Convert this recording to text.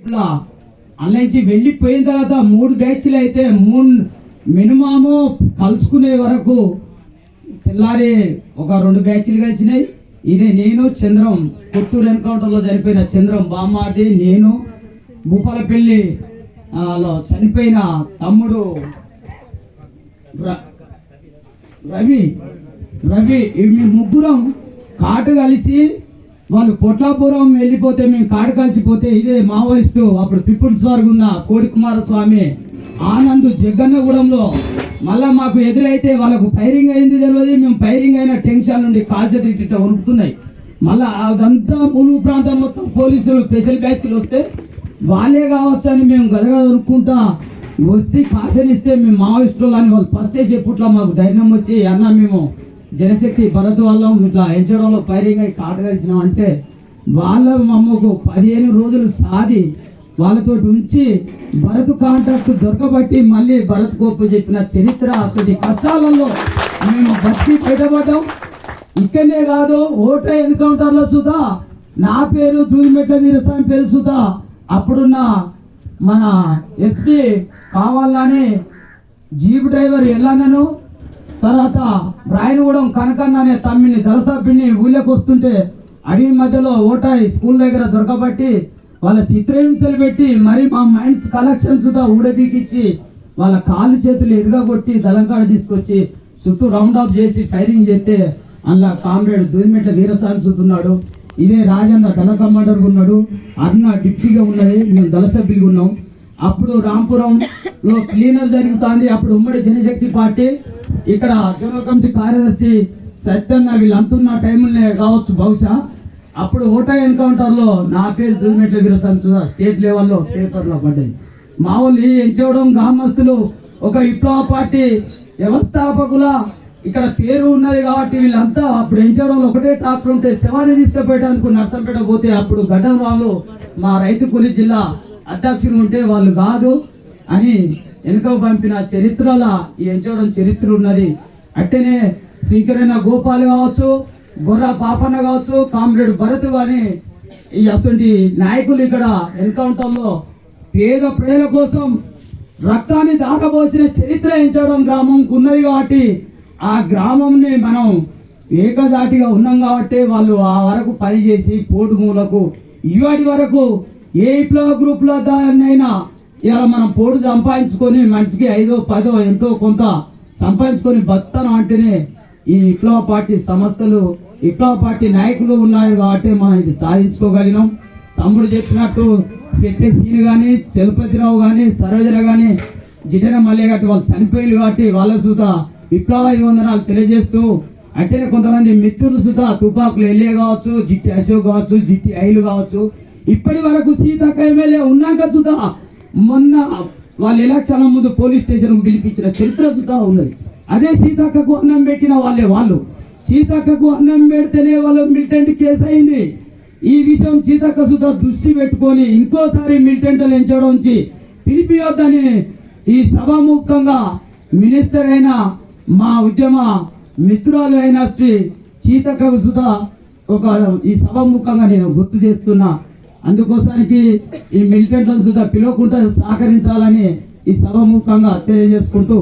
ఇట్లా అల్లరించి వెళ్ళిపోయిన తర్వాత 3 బ్యాచ్లు అయితే 3 మినిమము కలుసుకునే వరకు తెల్లారి ఒక 2 బ్యాచ్లు కలిసినాయి. ఇదే నేను చంద్రం కొత్తూరు ఎన్కౌంటర్లో చనిపోయిన చంద్రం బామ్మాటి, నేను భూపాలపల్లి లో చనిపోయిన తమ్ముడు రవి మేము ముగ్గురం కాటు కలిసి వాళ్ళు పొట్లాపురం వెళ్ళిపోతే మేము కాటు కలిసిపోతే ఇదే మావోయిస్టు అప్పుడు పిప్పుల్స్ వారు ఉన్న కోడి కుమారస్వామి ఆనంద్ జగ్గన్నగూడెంలో మళ్ళా మాకు ఎదురైతే వాళ్ళకు ఫైరింగ్ అయింది తెలియదు. మేము ఫైరింగ్ అయిన టెన్షన్ నుండి కాల్చేతి ఇట్లా ఉరుకుతున్నాయి. మళ్ళీ అదంతా ములుగు ప్రాంతం మొత్తం పోలీసులు స్పెషల్ బ్యాచ్లు వస్తే వాళ్ళే కావచ్చు అని మేము గదగా అనుకుంటా వస్తే కాసనిస్తే మేము మావోయిస్టులు అని వాళ్ళు ఫస్ట్ చెప్పుట్లా మాకు ధైర్యం వచ్చి అన్న మేము జనశక్తి భరత్ వల్ల ఇట్లా ఎంచడంలో ఫైరింగ్ అయి కాటు కలిసినాం అంటే వాళ్ళ మమ్మకు 15 రోజులు సాది వాళ్ళతో ఉంచి భరత్ కాంట్రాక్ట్ దొరకబట్టి మళ్ళీ భరత్ గొప్ప చెప్పిన చరిత్ర అసలు కష్టాలలో మేము బతికి బయటపడ్డాం. ఇక్కడనే కాదు ఓట ఎన్కౌంటర్లో సుధా నా పేరు దూదిమెట్ల వీరస్వామి పేరు సుధా అప్పుడున్న మన ఎస్పీ కావాలని జీప్ డ్రైవర్ ఎల్లన్నను తర్వాత రాయనగూడెం కనకన్న అనే తమ్మిని దళసభ్యుని ఊళ్ళకి వస్తుంటే అడవి మధ్యలో ఓటాయి స్కూల్ దగ్గర దొరకబట్టి వాళ్ళ చిత్రహింసలు పెట్టి మరి మా మైండ్స్ కలెక్షన్ సుధా ఊడబీకిచ్చి వాళ్ళ కాళ్ళు చేతులు ఎరుగగొట్టి దళంకాడ తీసుకొచ్చి చుట్టూ రౌండ్ అప్ చేసి ఫైరింగ్ చేస్తే అందులో కామ్రేడ్ దూదిమెట్ల వీరస్వామి చూస్తున్నాడు. ఇదే రాజన్న దళ కమాండర్గా ఉన్నాడు, అన్న డిప్యూటీగా ఉన్నది, మేము దళ సభ్యులుగా ఉన్నాం. అప్పుడు రాంపురంలో క్లీనర్ జరుగుతుంది. అప్పుడు ఉమ్మడి జనశక్తి పార్టీ ఇక్కడ జనరల్ కమిటీ కార్యదర్శి సత్యన్న వీళ్ళంతున్న టైంలోనే కావచ్చు బహుశా. అప్పుడు ఓటా ఎన్కౌంటర్లో నా పేరు దూదిమెట్ల వీరస్వామి స్టేట్ లెవెల్లో పేపర్లో పడ్డది. మా వాళ్ళు ఎంచవడం గ్రామస్తులు ఒక విప్లవ పార్టీ వ్యవస్థాపకుల ఇక్కడ పేరు ఉన్నది కాబట్టి వీళ్ళంతా అప్పుడు ఎంచడంలో ఒకటే టాక్టర్ ఉంటే శవాన్ని తీసుకుపోయడానికి నర్సంపేట పోతే అప్పుడు గడ్డం వాళ్ళు మా రైతు కూలి జిల్లా అధ్యక్షులు ఉంటే వాళ్ళు కాదు అని వెనుక పంపిన చరిత్రల ఈ ఎంచడం చరిత్ర ఉన్నది. అట్టనే శ్రీకరైన గోపాల్ కావచ్చు, గొర్ర పాపన్న కావచ్చు, కామ్రేడ్ భరత్ కానీ ఈ అసలు నాయకులు ఇక్కడ ఎన్కౌంటర్లో పేద ప్రజల కోసం రక్తాన్ని దాకబోసిన చరిత్ర ఎంచడం గ్రామంకు ఉన్నది కాబట్టి ఆ గ్రామంని మనం ఏకదాటిగా ఉన్నాం కాబట్టి వాళ్ళు ఆ వరకు పనిచేసి పోటుమూలకు ఇవాటి వరకు ఏ విప్లవ గ్రూప్లో దాన్నైనా ఇలా మనం పోటు సంపాదించుకొని మనిషికి 5, 10 ఎంతో కొంత సంపాదించుకొని బతాను అంటేనే ఈ విప్లవ పార్టీ సంస్థలు విప్లవ పార్టీ నాయకులు ఉన్నారు కాబట్టి మనం ఇది సాధించుకోగలిగినాం. తమ్ముడు చెప్పినట్టు శెట్టి సీని కానీ, చలపతిరావు కానీ, సరోజన కానీ, జిడ్డన మల్లె గట్టి వాళ్ళు చనిపోయారు కాబట్టి వాళ్ళ సుత విప్లవ వందనాలు తెలియజేస్తూ అట్టనే కొంతమంది మిత్రులు సుతా తుపాకులు ఎల్లే కావచ్చు, జిట్టి అశోక్ కావచ్చు, జిట్టి ఐలు కావచ్చు, ఇప్పటి వరకు సీతక్క ఎమ్మెల్యే ఉన్నాక సుతా మొన్న వాళ్ళ ఎలక్షన్ ముందు పోలీస్ స్టేషన్ పిలిపించిన చరిత్ర సుతా ఉన్నది. అదే సీతక్కకు అన్నం పెట్టిన వాళ్ళు సీతక్కకు అన్నం పెడితేనే వాళ్ళు మిలిటెంట్ కేసు అయింది. ఈ విషయం సీతక్క సుతా దృష్టి పెట్టుకొని ఇంకోసారి మిలిటెంట్లు ఎంచడం పిలిపియొద్దని ఈ సభాముఖంగా మినిస్టర్ అయిన మా ఉద్యమ మిత్రురాలు అయిన సీతక్కకు సుధా ఒక ఈ సభాముఖంగా నేను గుర్తు చేస్తున్నా. అందుకోసానికి ఈ మిలిటెంట్లను సుధా పిలవకుండా సహకరించాలని ఈ సభాముఖంగా తెలియజేసుకుంటూ